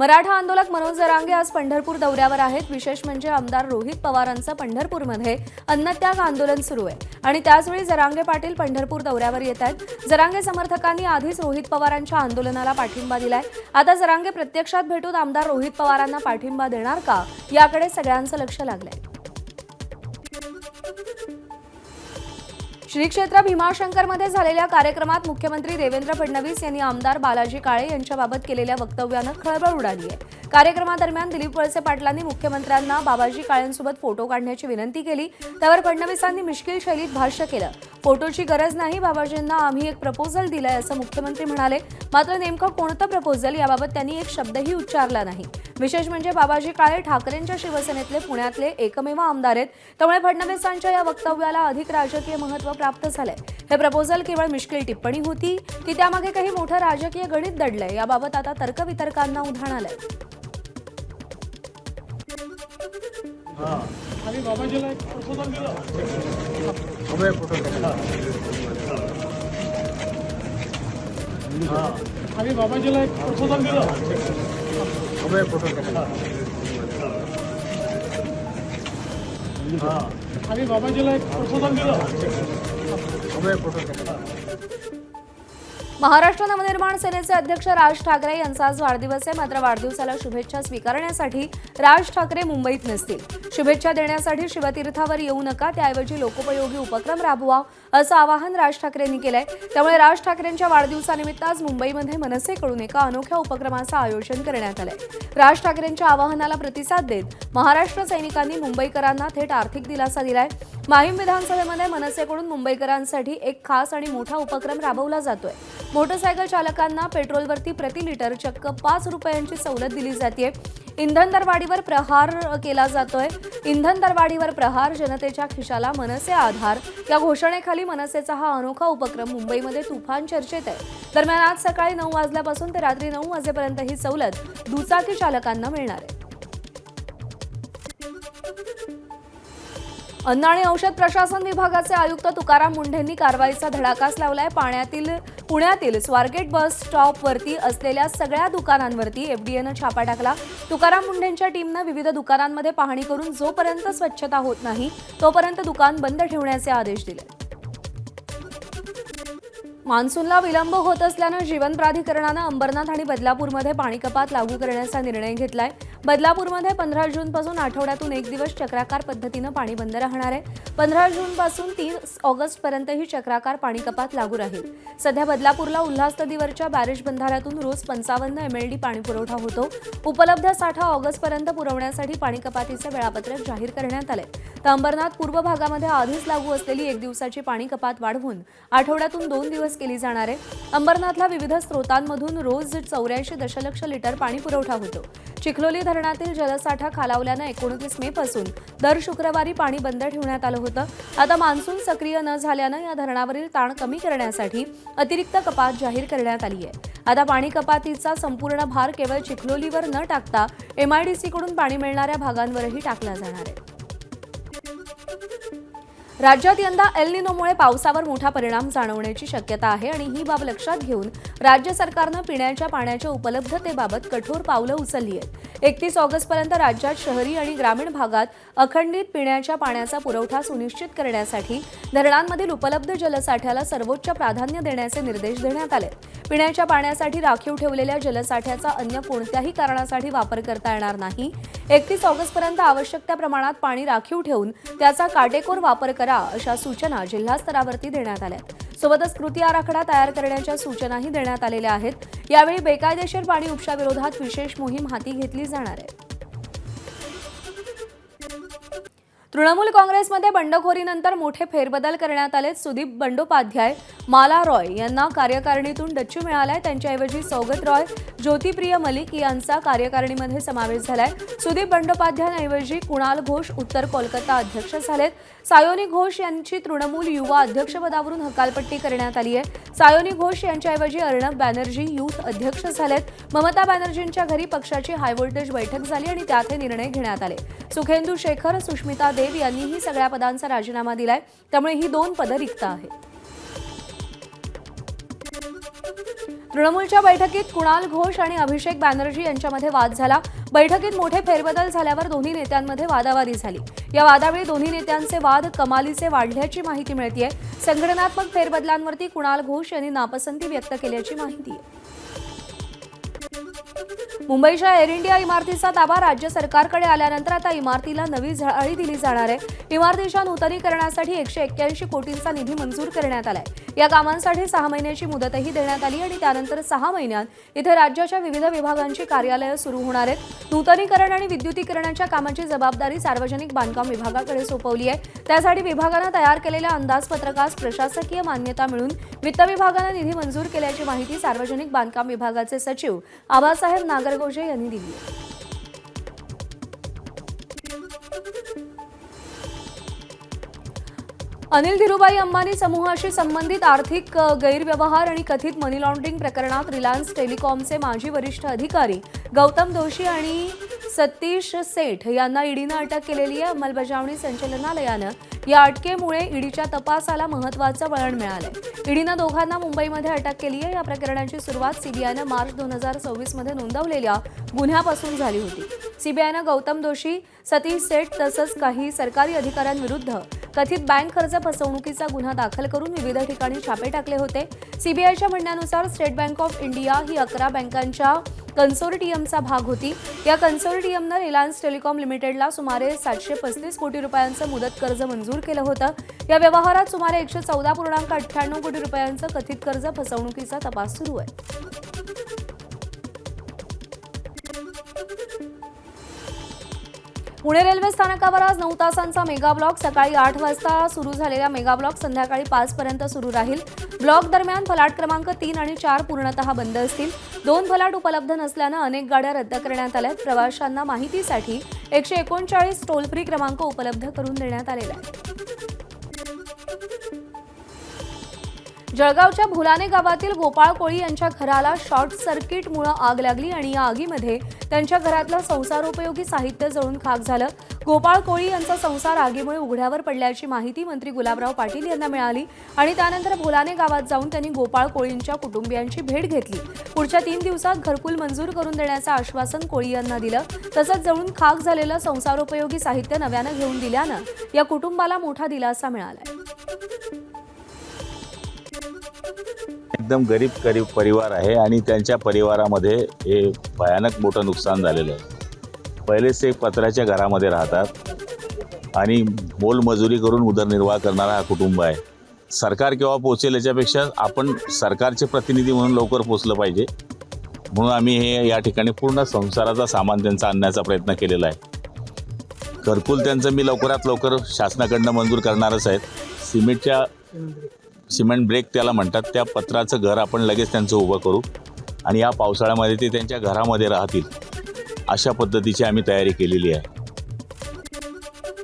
मराठा आंदोलक मनोज जरांगे आज पंढरपूर दौऱ्यावर आहेत। विशेष म्हणजे आमदार रोहित पवारांचं पंढरपूरमध्ये अन्नत्याग आंदोलन सुरू आहे आणि त्याचवेळी जरांगे पाटील पंढरपूर दौऱ्यावर येत आहेत। जरांगे समर्थकांनी आधीच रोहित पवारांच्या आंदोलनाला पाठिंबा दिलाय। आता जरांगे प्रत्यक्षात भेटून आमदार रोहित पवारांना पाठिंबा देणार का, याकडे सगळ्यांचं लक्ष लागलंय। श्री क्षेत्र भीमाशंकरमध्ये झालेल्या कार्यक्रमात मुख्यमंत्री देवेंद्र फडणवीस यांनी आमदार बालाजी काळे यांच्याबाबत केलेल्या वक्तव्यानं खळबळ उडाली आहे। कार्यक्रमादरम्यान दिलीप वळसे पाटलांनी मुख्यमंत्र्यांना बाबाजी काळेंसोबत फोटो काढण्याची विनंती केली। त्यावर फडणवीसांनी मिश्किल शैलीत भाष्य केलं। फोटोची गरज नाही, बाबाजींना आम्ही एक प्रपोजल दिलंय असं मुख्यमंत्री म्हणाले। मात्र नेमकं कोणतं प्रपोजल याबाबत त्यांनी एक शब्दही उच्चारला नाही। विशेष म्हणजे बाबाजी काळे ठाकरेंच्या शिवसेनेतले पुण्यातले एकमेव आमदार आहेत, त्यामुळे फडणवीसांच्या या वक्तव्याला अधिक राजकीय महत्त्व प्राप्त झालंय। हे प्रपोजल केवळ मिश्किल टिप्पणी होती की त्यामागे काही मोठं राजकीय गणित दडलंय, याबाबत आता तर्कवितर्कांना उधाण आलंय। आम्ही बाबाजीला एक प्रपोजल दिलं। आम्ही बाबाजीला एक प्रपोजल दिलं। आम्ही बाबाजीला एक प्रपोजल दिलं। महाराष्ट्र नवनिर्माण सेनेचे अध्यक्ष राज ठाकरे यांचा आज वाढदिवस आहे। मात्र वाढदिवसाला शुभेच्छा स्वीकारण्यासाठी राज ठाकरे मुंबईत नसतील। शुभेच्छा देण्यासाठी शिवतीर्थावर येऊ नका, त्याऐवजी लोकोपयोगी उपक्रम राबवा असं आवाहन राज ठाकरेंनी केलंय। त्यामुळे राज ठाकरेंच्या वाढदिवसानिमित्त आज मुंबईमध्ये मनसेकडून एका अनोख्या उपक्रमाचं आयोजन करण्यात आलंय। राज ठाकरेंच्या आवाहनाला प्रतिसाद देत महाराष्ट्र सैनिकांनी मुंबईकरांना थेट आर्थिक दिलासा दिलाय। माहीम विधानसभेमध्ये मनसेकडून मुंबईकरांसाठी एक खास आणि मोठा उपक्रम राबवला जातोय। मोटरसायकल चालकांना पेट्रोलवरती प्रति लिटर चक्क 5 रुपयांची सवलत दिली जाते। इंधन दरवाढीवर प्रहार केला जातोय। इंधन दरवाढीवर प्रहार, जनतेच्या खिशाला मनसे आधार या घोषणेखाली मनसेचा हा अनोखा उपक्रम मुंबईमध्ये तुफान चर्चेत आहे। दरम्यान आज सकाळी 9 वाजल्यापासून ते रात्री 9 वाजेपर्यंत ही सवलत दुचाकी चालकांना मिळणार आहे। अन्न आणि औषध प्रशासन विभागाचे आयुक्त तुकाराम मुंढेंनी कारवाईचा धडाकाच लावलाय। पुण्यातील स्वारगेट बस स्टॉपवरती असलेल्या सगळ्या दुकानांवरती एफडीएनं छापा टाकला। तुकाराम मुंढेंच्या टीमनं विविध दुकानांमध्ये पाहणी करून जोपर्यंत स्वच्छता होत नाही तोपर्यंत दुकान बंद ठेवण्याचे आदेश दिले। मान्सूनला विलंब होत असल्यानं जीवन प्राधिकरणानं अंबरनाथ आणि बदलापूरमध्ये पाणी कपात लागू करण्याचा निर्णय घेतलाय। बदलापूरमध्ये 15 जूनपासून आठवड्यातून एक दिवस चक्राकार पद्धतीनं पाणी बंद राहणार आहे। 15 जूनपासून 3 ऑगस्टपर्यंत ही चक्राकार पाणी कपात लागू राहील। सध्या बदलापूरला उल्हास नदीवरच्या बॅरेज बंधाऱ्यातून रोज 55 MLD पाणी पुरवठा होतो। उपलब्ध साठा ऑगस्टपर्यंत पुरवण्यासाठी पाणी कपातीचे वेळापत्रक जाहीर करण्यात आले। तर अंबरनाथ पूर्व भागामध्ये आधीच लागू असलेली 1 दिवसाची पाणी कपात वाढवून आठवड्यातून 2 दिवस केली जाणार आहे। अंबरनाथला विविध स्रोतांमधून रोज 84 दशलक्ष लिटर पाणी पुरवठा होतो। चिखलोली धरणातील जलसाठा खालावल्यानं 29 मे पासून दर शुक्रवारी पाणी बंद ठेवण्यात आलं होतं। आता मान्सून सक्रिय न झाल्यानं या धरणावरील ताण कमी करण्यासाठी अतिरिक्त कपात जाहीर करण्यात आली आहे। आता पाणी कपातीचा संपूर्ण भार केवळ चिखलोलीवर न टाकता MIDC कडून पाणी मिळणाऱ्या भागांवरही टाकला जाणार आहे। राज्यात यंदा एल निनोमुळे पावसावर मोठा परिणाम जाणवण्याची शक्यता आहे आणि ही बाब लक्षात घेऊन राज्य सरकारनं पिण्याच्या पाण्याच्या उपलब्धतेबाबत कठोर पावलं उचलली आहेत। 31 ऑगस्टपर्यंत राज्यात शहरी आणि ग्रामीण भागात अखंडित पिण्याच्या पाण्याचा पुरवठा सुनिश्चित करण्यासाठी धरणांमधील उपलब्ध जलसाठ्याला सर्वोच्च प्राधान्य देण्याचे निर्देश देण्यात आले। पिण्याच्या पाण्यासाठी राखीव ठेवलेल्या जलसाठ्याचा अन्य कोणत्याही कारणासाठी वापर करता येणार नाही। 31 ऑगस्टपर्यंत आवश्यक त्या प्रमाणात पाणी राखीव ठेवून त्याचा काटेकोर वापर करा अशा सूचना जिल्हा स्तरावरती देण्यात आल्या। सोबतच कृती आराखडा तयार करण्याच्या सूचनाही देण्यात आलेल्या आहेत। यावेळी बेकायदेशीर पाणी उपशाविरोधात विशेष मोहीम हाती घेतली जाणार आहे। तृणमूल काँग्रेसमध्ये बंडखोरीनंतर मोठे फेरबदल करण्यात आले। सुदीप बंडोपाध्याय, माला रॉय यांना कार्यकारिणीतून डच्चू मिळालाय। त्यांच्याऐवजी सौगत रॉय, ज्योतिप्रिय मलिक यांचा कार्यकारिणीमध्ये समावेश झालाय। सुदीप बंडोपाध्यायांऐवजी कुणाल घोष उत्तर कोलकाता अध्यक्ष झालेत। सायोनी घोष यांची तृणमूल युवा अध्यक्षपदावरून हकालपट्टी करण्यात आली आहे। सायोनी घोष यांच्याऐवजी अर्णब बॅनर्जी युथ अध्यक्ष झालेत। ममता बॅनर्जींच्या घरी पक्षाची हायव्होल्टेज बैठक झाली आणि त्यात हे निर्णय घेण्यात आले। सुखेंदू शेखर, सुष्मिता देव यांनीही सगळ्या पदांचा राजीनामा दिलाय, त्यामुळे ही 2 पदं रिक्त आहेत। तृणमूलच्या बैठकीत कुणाल घोष आणि अभिषेक बॅनर्जी यांच्यामध्ये वाद झाला. बैठकीत मोठे फेरबदल झाल्यावर दोन्ही नेत्यांमध्ये वादावादी झाली. या वादावेळी दोन्ही नेत्यांचे वाद कमालीचे वाढल्याची माहिती मिळतेय. संघटनात्मक फेरबदलांवरती कुणाल घोष यांनी नापसंती व्यक्त केल्याची माहिती आहे. मुंबईच्या एअर इंडिया इमारतीचा ताबा राज्य सरकारकडे आल्यानंतर आता इमारतीला नवी झळाळी दिली जाणार आहे. इमारतीच्या नूतनीकरणासाठी 181 कोटींचा निधी मंजूर करण्यात आलाय. या कामांसाठी 6 महिन्याची मुदतही देण्यात आली आणि त्यानंतर 6 महिन्यात इथे राज्याच्या विविध विभागांची कार्यालयं सुरू होणार आहेत. नूतनीकरण आणि विद्युतीकरणाच्या कामाची जबाबदारी सार्वजनिक बांधकाम विभागाकडे सोपवली आहे. त्यासाठी विभागानं तयार केलेल्या अंदाजपत्रकास प्रशासकीय मान्यता मिळून वित्त विभागानं निधी मंजूर केल्याची माहिती सार्वजनिक बांधकाम विभागाचे सचिव आबासाहेब नागरगोजे यांनी दिली आहे. अनिल धीरूभाई अंबानी समूहाशी संबंधित आर्थिक गैरव्यवहार आणि कथित मनी लॉन्ड्रिंग प्रकरणात रिलायन्स टेलिकॉमचे माजी वरिष्ठ अधिकारी गौतम दोशी आणि सतीश सेठ यांना ईडीनं अटक केलेली आहे. अंमलबजावणी संचालनालयानं या अटकेमुळे ईडीच्या तपासाला महत्त्वाचं वळण मिळालंय. ईडीनं दोघांना मुंबईमध्ये अटक केली आहे. या प्रकरणाची सुरुवात सीबीआयनं मार्च 2024 मध्ये नोंदवलेल्या गुन्ह्यापासून झाली होती. सीबीआयनं गौतम दोशी, सतीश सेठ तसंच काही सरकारी अधिकाऱ्यांविरुद्ध कथित बँक कर्ज फसवणुकीचा गुन्हा दाखल करून विविध ठिकाणी छापे टाकले होते. सीबीआयच्या म्हणण्यानुसार स्टेट बँक ऑफ इंडिया ही 11 बँकांच्या कन्सोर्टियमचा भाग होती. या कन्सोर्टियमनं रिलायन्स टेलिकॉम लिमिटेडला सुमारे 735 कोटी रुपयांचं मुदत कर्ज मंजूर केलं होतं. या व्यवहारात सुमारे 114.98 कोटी रुपयांचं कथित कर्ज फसवणुकीचा तपास सुरू आहे. पुणे रेल्वे स्थानकावर आज 9 तासांचा मेगा ब्लॉक. सकाळी 8 वाजता सुरू झालेला मेगा ब्लॉक संध्याकाळी 5 पर्यंत सुरू राहील. ब्लॉक दरम्यान फलाट क्रमांक 3 आणि 4 पूर्णतः बंद असतील. 2 फलाट उपलब्ध नसल्यानं अनेक गाड्या रद्द करण्यात आल्यात. प्रवाशांना माहितीसाठी 139 टोल फ्री क्रमांक उपलब्ध करून देण्यात आलेला आहे. जळगावच्या भुलाने गावातील गोपाळ कोळी यांच्या घराला शॉर्ट सर्किटमुळे आग लागली आणि या आगीमध्ये त्यांच्या घरातलं संसारोपयोगी साहित्य जळून खाक झालं. गोपाळ कोळी यांचा संसार आगीमुळे उघड्यावर पडल्याची माहिती मंत्री गुलाबराव पाटील यांना मिळाली आणि त्यानंतर भुलाने गावात जाऊन त्यांनी गोपाळ कोळींच्या कुटुंबियांची भेट घेतली. पुढच्या 3 दिवसात घरकुल मंजूर करून देण्याचं आश्वासन कोळी यांना दिलं. तसंच जळून खाक झालेलं संसारोपयोगी साहित्य नव्यानं घेऊन दिल्यानं या कुटुंबाला मोठा दिलासा मिळालाय. एकदम गरीब परिवार आहे आणि त्यांच्या परिवारामध्ये हे भयानक मोठं नुकसान झालेलं आहे. पहिलेच ते पत्र्याच्या घरामध्ये राहतात आणि मोलमजुरी करून उदरनिर्वाह करणारा हा कुटुंब आहे. सरकार केव्हा पोचेल याच्यापेक्षा आपण सरकारचे प्रतिनिधी म्हणून लवकर पोचलं पाहिजे. म्हणून आम्ही हे या ठिकाणी पूर्ण संसाराचा सामान त्यांचा आणण्याचा प्रयत्न केलेला आहे. घरकुल त्यांचं मी लवकरात लवकर शासनाकडनं मंजूर करणारच आहेत. सिमेंट ब्रेक त्याला म्हणतात, त्या पत्राचं घर आपण लगेच त्यांचं उभं करू आणि या पावसाळ्यामध्ये ते त्यांच्या घरामध्ये राहतील अशा पद्धतीची आम्ही तयारी केलेली आहे.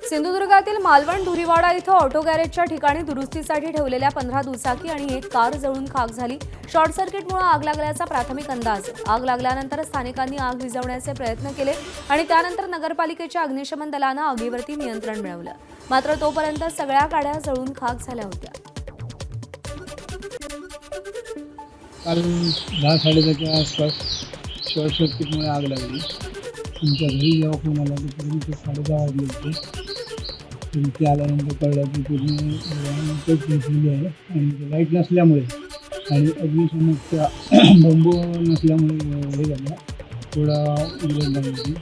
सिंधुदुर्गातील मालवण धुरीवाडा इथं ऑटो गॅरेजच्या ठिकाणी दुरुस्तीसाठी ठेवलेल्या 15 दुचाकी आणि 1 कार जळून खाक झाली. शॉर्ट सर्किटमुळे आग लागल्याचा प्राथमिक अंदाज. आग लागल्यानंतर स्थानिकांनी आग विझवण्याचे प्रयत्न केले आणि त्यानंतर नगरपालिकेच्या अग्निशमन दलानं आगीवरती नियंत्रण मिळवलं. मात्र तोपर्यंत सगळ्या गाड्या जळून खाक झाल्या होत्या. काल 10-10:30च्या आसपास शॉर्ट सर्किटमुळे आग लागली. तुमच्या घरी जेव्हा फोन आला तोपर्यंत 10:30 वाजले होते. तरी ते आल्यानंतर कळलं की पूर्ण पेट घेतलेली आहे आणि लाईट नसल्यामुळे आणि अग्निशमनचा बंब नसल्यामुळे हे झालं थोडा उजेड लागली.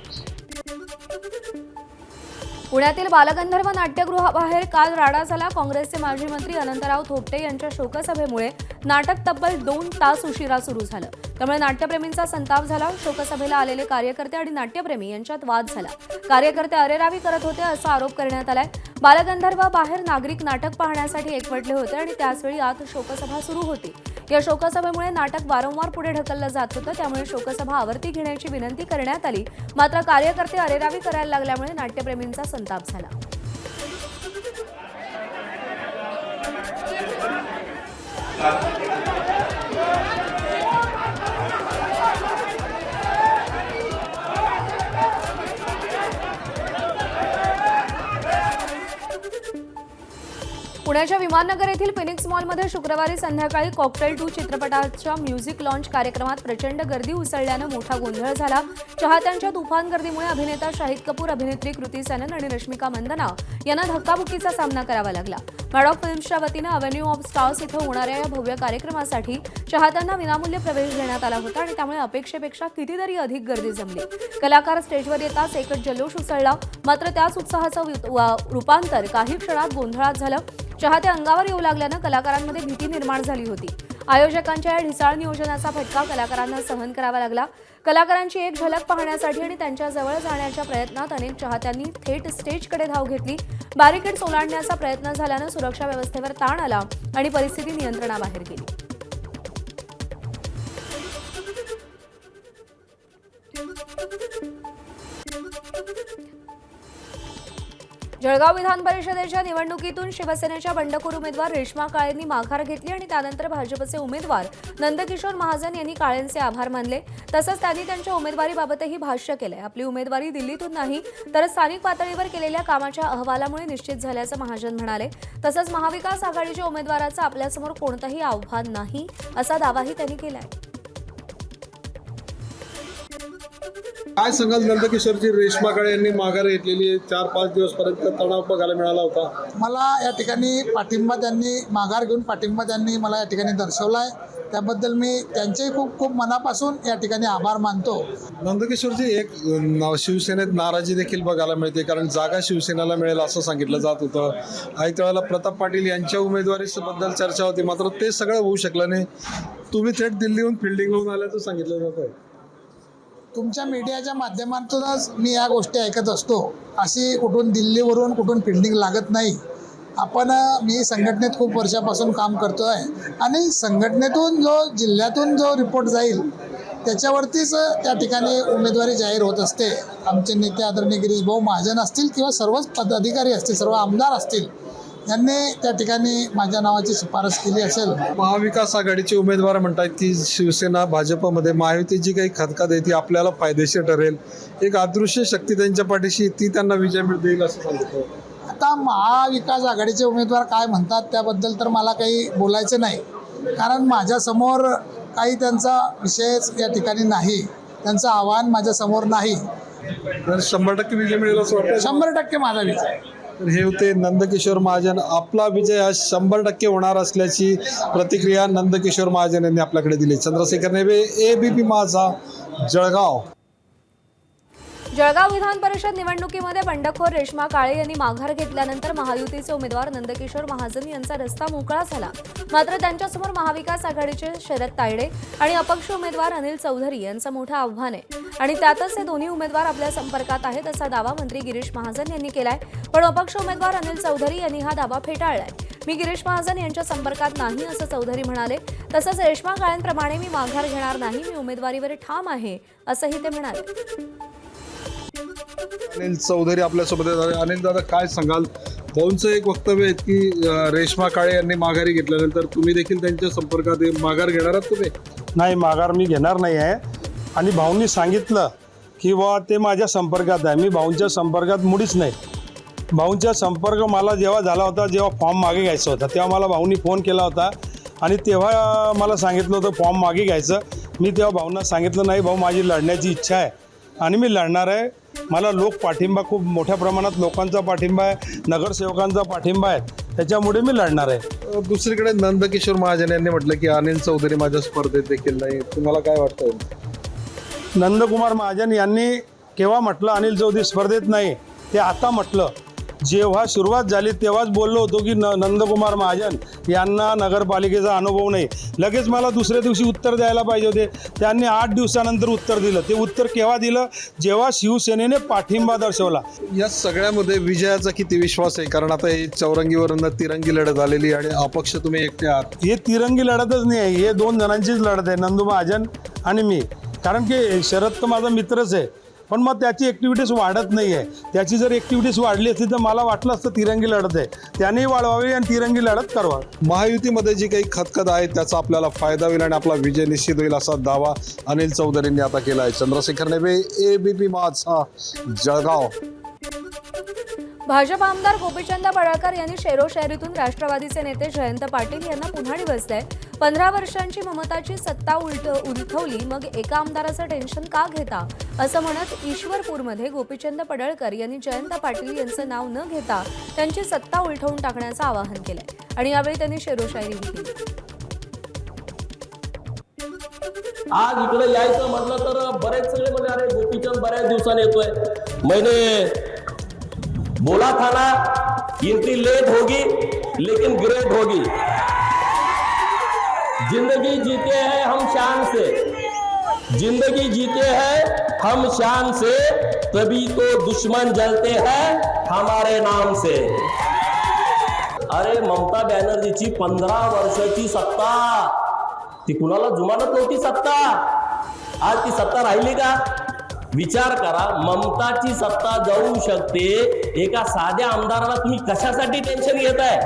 पुण्यातील बालगंधर्व नाट्यगृहाबाहेर काल राडा झाला. काँग्रेसचे माजी मंत्री अनंतराव थोपटे यांच्या शोकसभेमुळे नाटक तब्बल 2 तास उशिरा सुरू झालं. त्यामुळे नाट्यप्रेमींचा संताप झाला. शोकसभेला आलेले कार्यकर्ते आणि नाट्यप्रेमी यांच्यात वाद झाला. कार्यकर्ते अरेरावी करत होते असा आरोप करण्यात आलाय. बालगंधर्व बाहेर नागरिक नाटक पाहण्यासाठी एकवटले होते आणि त्याचवेळी आत शोकसभा सुरू होती. या शोकसभेमुळे नाटक वारंवार पुढे ढकललं जात होतं. त्यामुळे शोकसभा आवर्ती घेण्याची विनंती करण्यात आली. मात्र कार्यकर्ते अरेरावी करायला लागल्यामुळे नाट्यप्रेमींचा संताप झाला. पुण्याच्या पुण्याच्या विमाननगर येथील फिनिक्स मॉलमध्ये शुक्रवारी संध्याकाळी कॉकटेल 2 चित्रपटाच्या म्युझिक लॉन्च कार्यक्रमात प्रचंड गर्दी उसळल्यानं मोठा गोंधळ झाला. चाहत्यांच्या तुफान गर्दीमुळे अभिनेता शाहिद कपूर, अभिनेत्री कृती सनन आणि रश्मिका मंदना यांना धक्काबुक्कीचा सामना करावा लागला. मॅडॉक फिल्म्सच्या वतीनं अव्हेन्यू ऑफ स्टार्स इथं होणाऱ्या या भव्य कार्यक्रमासाठी चाहत्यांना विनामूल्य प्रवेश देण्यात आला होता आणि त्यामुळे अपेक्षेपेक्षा कितीतरी अधिक गर्दी जमली. कलाकार स्टेजवर येताच एकच जल्लोष उसळला. मात्र त्याच उत्साहाचं रूपांतर काही क्षणात गोंधळात झालं. चाहते अंगावर येऊ लागल्यानं कलाकारांमध्ये भीती निर्माण झाली होती. आयोजकांच्या या ढिसाळ नियोजनाचा फटका कलाकारांना सहन करावा लागला. कलाकारांची एक झलक पाहण्यासाठी आणि त्यांच्या जवळ जाण्याच्या प्रयत्नात अनेक चाहत्यांनी थेट स्टेजकडे धाव घेतली. बॅरिकेड्स ओलांडण्याचा प्रयत्न झाल्यानं सुरक्षा व्यवस्थेवर ताण आला आणि परिस्थिती नियंत्रणाबाहेर गेली. जळगाव विधान परिषदेच्या निवडणुकीतून शिवसेनेच्या बंडखोर उमेदवार रेश्मा काळेंनी माघार घेतली आणि त्यानंतर भाजपचे उमेदवार नंदकिशोर महाजन यांनी काळेंचे आभार मानले. तसंच त्यांनी त्यांच्या उमेदवारीबाबतही भाष्य केलंय. आपली उमेदवारी दिल्लीतून नाही तर स्थानिक पातळीवर केलेल्या कामाच्या अहवालामुळे निश्चित झाल्याचं महाजन म्हणाले. तसंच महाविकास आघाडीच्या उमेदवाराचं आपल्यासमोर कोणतंही आव्हान नाही असा दावाही त्यांनी केलाय. काय सांगाल नंदकिशोरची रेश्मा काळे यांनी माघार घेतलेली 4-5 दिवसपर्यंत तणाव बघायला मिळाला होता. मला या ठिकाणी पाठिंबा त्यांनी माघार घेऊन पाठिंबा त्यांनी मला या ठिकाणी दर्शवला आहे. त्याबद्दल मी त्यांचे खूप खूप मनापासून या ठिकाणी आभार मानतो. नंदकिशोरची एक शिवसेनेत नाराजी देखील बघायला मिळते, कारण जागा शिवसेनेला मिळेल असं सांगितलं जात होतं. काही वेळेला प्रताप पाटील यांच्या उमेदवारीबद्दल चर्चा होती, मात्र ते सगळं होऊ शकलं नाही. तुम्ही थेट दिल्लीहून फिल्डिंग होऊन आल्याचं सांगितलं जातं. तुमच्या मीडियाच्या माध्यमातूनच मी या गोष्टी ऐकत असतो. अशी कुठून दिल्लीवरून कुठून फिल्डिंग लागत नाही. मी संघटनेत खूप वर्षापासून काम करतो आहे आणि संघटनेतून जिल्ह्यातून जो रिपोर्ट जाईल त्याच्यावरतीच त्या ठिकाणी उमेदवारी जाहीर होत असते. आमचे नेते आदरणीय गिरीश भाऊ महाजन असतील किंवा सर्वच पदाधिकारी असतील, सर्व आमदार असतील, यांनी त्या ठिकाणी माझ्या नावाची शिफारस केली असेल. महाविकास आघाडीचे उमेदवार म्हणतात की शिवसेना भाजपमध्ये महायुती जी काही खतखत आहे ती आपल्याला फायदेशीर ठरेल. एक अदृश्य शक्ती त्यांच्या पाठीशी, ती त्यांना विजय देईल असं सांगितलं. आता महाविकास आघाडीचे उमेदवार काय म्हणतात त्याबद्दल तर मला काही बोलायचं नाही, कारण माझ्यासमोर काही त्यांचा विषयच या ठिकाणी नाही. त्यांचं आव्हान माझ्यासमोर नाही. तर 100% विजय मिळेल असं वाटतं. 100% माझा विजय. तर हे होते नंदकिशोर महाजन. आपला विजय हा 100% होणार असल्याची प्रतिक्रिया नंदकिशोर महाजन यांनी आपल्याकडे दिली. चंद्रशेखर नेबे, ABP माझा, जळगाव. जळगाव विधान परिषद निवडणुकीमध्ये बंडखोर रेश्मा काळे यांनी माघार घेतल्यानंतर महायुतीचे उमेदवार नंदकिशोर महाजन यांचा रस्ता मोकळा झाला. मात्र त्यांच्यासमोर महाविकास आघाडीचे शरद तायडे आणि अपक्ष उमेदवार अनिल चौधरी यांचं मोठं आव्हान आहे आणि त्यातच हे दोन्ही उमेदवार आपल्या संपर्कात आहेत असा दावा मंत्री गिरीश महाजन यांनी केलाय. पण अपक्ष उमेदवार अनिल चौधरी यांनी हा दावा फेटाळलाय. मी गिरीश महाजन यांच्या संपर्कात नाही असं चौधरी म्हणाले. तसंच रेश्मा काळेंप्रमाणे मी माघार घेणार नाही, मी उमेदवारीवर ठाम आहे असंही ते म्हणाले. अनिल चौधरी आपल्यासोबत आहेत. अनिल दादा, काय सांगाल? भाऊंचं एक वक्तव्य आहे की रेश्मा काळे यांनी माघारी घेतल्यानंतर तुम्ही देखील त्यांच्या संपर्कात माघार घेणार आहात. तुम्ही? नाही, माघार मी घेणार नाही आहे. आणि भाऊंनी सांगितलं की बुवा ते माझ्या संपर्कात आहे. मी भाऊंच्या संपर्कात मुळीच नाही. भाऊंचा संपर्क मला जेव्हा झाला होता, जेव्हा फॉर्म मागे घ्यायचा होता, तेव्हा मला भाऊंनी फोन केला होता आणि तेव्हा मला सांगितलं होतं फॉर्म मागे घ्यायचं. मी तेव्हा भाऊंना सांगितलं नाही, भाऊ माझी लढण्याची इच्छा आहे आणि मी लढणार आहे. मला पाठिंबा खूप मोठ्या प्रमाणात लोकांचा पाठिंबा आहे, नगरसेवकांचा पाठिंबा आहे, त्याच्यामुळे मी लढणार आहे. दुसरीकडे नंदकिशोर महाजन यांनी म्हटलं की अनिल चौधरी माझ्या स्पर्धेत देखील नाही. तुम्हाला काय वाटतं? नंदकुमार महाजन यांनी केव्हा म्हटलं अनिल चौधरी स्पर्धेत नाही? ते आता म्हटलं. जेव्हा सुरुवात झाली तेव्हाच बोललो होतो की नंदकुमार महाजन यांना नगरपालिकेचा अनुभव नाही. लगेच मला दुसऱ्या दिवशी उत्तर द्यायला पाहिजे होते. त्यांनी 8 दिवसानंतर उत्तर दिलं. ते उत्तर केव्हा दिलं? जेव्हा शिवसेनेने पाठिंबा दर्शवला. या सगळ्यामध्ये विजयाचा किती विश्वास आहे? कारण आता हे चौरंगीवरून तिरंगी लढत आलेली आणि अपक्ष तुम्ही एकटे आहात. हे तिरंगी लढतच नाही आहे, हे 2 जणांचीच लढत आहे, नंदू महाजन आणि मी. कारण की शरद तर माझा मित्रच आहे, पण मग त्याची ॲक्टिव्हिटीज वाढत नाही आहे. त्याची जर ॲक्टिव्हिटीज वाढली असती तर मला वाटलं असतं तिरंगी लढत आहे, त्यानेही वाढवावी आणि तिरंगी लढत करावा. महायुतीमध्ये जी काही खतखत आहे त्याचा आपल्याला फायदा होईल आणि आपला विजय निश्चित होईल असा दावा अनिल चौधरींनी आता केला आहे. चंद्रशेखर नेबे, ABP माझा, जळगाव. भाजप आमदार गोपीचंद पडळकर यांनी शेरोशहरीतून राष्ट्रवादीचे नेते जयंत पाटील यांना पुन्हा डिवचलंय. 15 वर्षांची ममताची सत्ता उलथवली, मग एका आमदाराचं टेन्शन का घेता असं म्हणत ईश्वरपूरमध्ये गोपीचंद पडळकर यांनी जयंत पाटील यांचं नाव न घेता त्यांची सत्ता उलथवून टाकण्याचं आवाहन केलंय आणि यावेळी त्यांनी शेरोशायरी केली. आज इकडे यायचं म्हटलं तर बरेच सगळे म्हणजे अरे गोपीचंद बऱ्याच दिवसांनी येतोय. मैंने बोला था ना, एंट्री लेट होगी लेकिन ग्रेट होगी. जिंदगी जीते हैं हम शान से, जिंदगी जीते हैं हम शान से, तभी तो दुश्मन जलते हैं हमारे नाम से. अरे ममता बॅनर्जीची 15 वर्षाची सत्ता, ती कुणाला जुमानत नव्हती सत्ता. आज ती सत्ता राहिली का? विचार करा, ममताची सत्ता जाऊ शकते, एका साध्या आमदाराला तुम्ही कशासाठी टेन्शन घेताय?